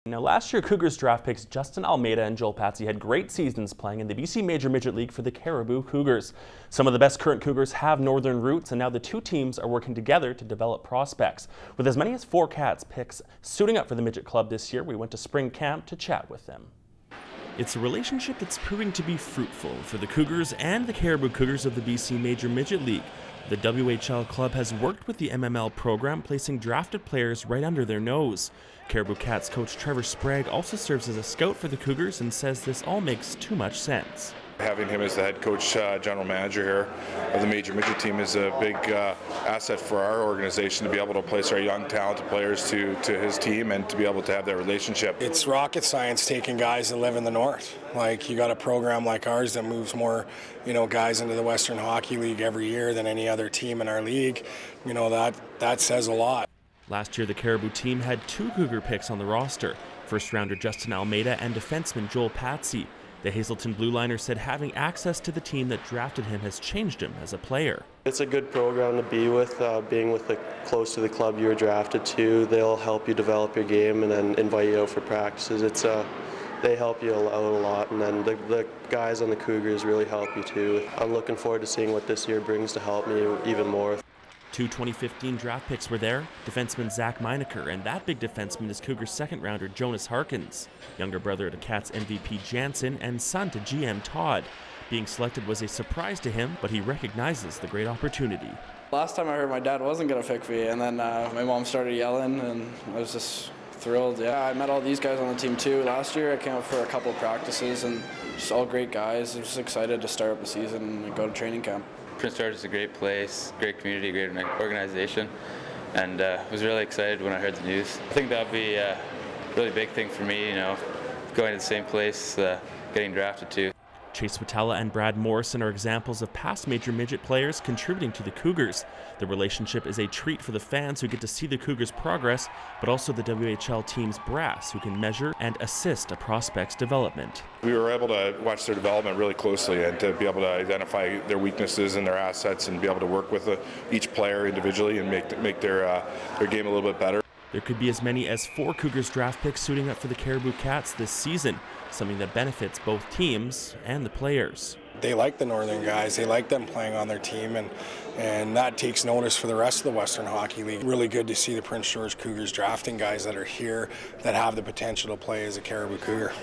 Now, last year, Cougars draft picks Justin Almeida and Joel Patsey had great seasons playing in the BC Major Midget League for the Cariboo Cougars. Some of the best current Cougars have northern roots, and now the two teams are working together to develop prospects. With as many as 4 Cats picks suiting up for the Midget Club this year, we went to spring camp to chat with them. It's a relationship that's proving to be fruitful for the Cougars and the Cariboo Cougars of the BC Major Midget League. The WHL club has worked with the MML program, placing drafted players right under their nose. Cariboo Cats coach Trevor Sprague also serves as a scout for the Cougars and says this all makes too much sense. Having him as the head coach, general manager here of the Major Midget team is a big asset for our organization to be able to place our young, talented players to his team and to be able to have that relationship. It's rocket science taking guys that live in the north. Like, you got a program like ours that moves more, guys into the Western Hockey League every year than any other team in our league. That says a lot. Last year, the Cariboo team had 2 Cougar picks on the roster, first-rounder Justin Almeida and defenseman Joel Patsey. The Hazelton Blue Liner said having access to the team that drafted him has changed him as a player. It's a good program to be with, being with close to the club you were drafted to. They'll help you develop your game and then invite you out for practices. They help you out a lot, and then the guys on the Cougars really help you too. I'm looking forward to seeing what this year brings to help me even more. 2 2015 draft picks were there, defenseman Zach Meineker, and that big defenseman is Cougars second-rounder Jonas Harkins, younger brother to Cats MVP Jansen and son to GM Todd. Being selected was a surprise to him, but he recognizes the great opportunity. Last time I heard my dad wasn't going to pick me, and then my mom started yelling, and I was just thrilled. Yeah, I met all these guys on the team too. Last year I came up for a couple of practices, and just all great guys. I was just excited to start up the season and go to training camp. Prince George is a great place, great community, great organization, and was really excited when I heard the news. I think that would be a really big thing for me, going to the same place, getting drafted too. Chase Watala and Brad Morrison are examples of past Major Midget players contributing to the Cougars. The relationship is a treat for the fans who get to see the Cougars' progress, but also the WHL team's brass who can measure and assist a prospect's development. We were able to watch their development really closely and to be able to identify their weaknesses and their assets and be able to work with each player individually and make their game a little bit better. There could be as many as 4 Cougars draft picks suiting up for the Cariboo Cats this season, something that benefits both teams and the players. They like the northern guys. They like them playing on their team, and that takes notice for the rest of the Western Hockey League. Really good to see the Prince George Cougars drafting guys that are here that have the potential to play as a Cariboo Cougar.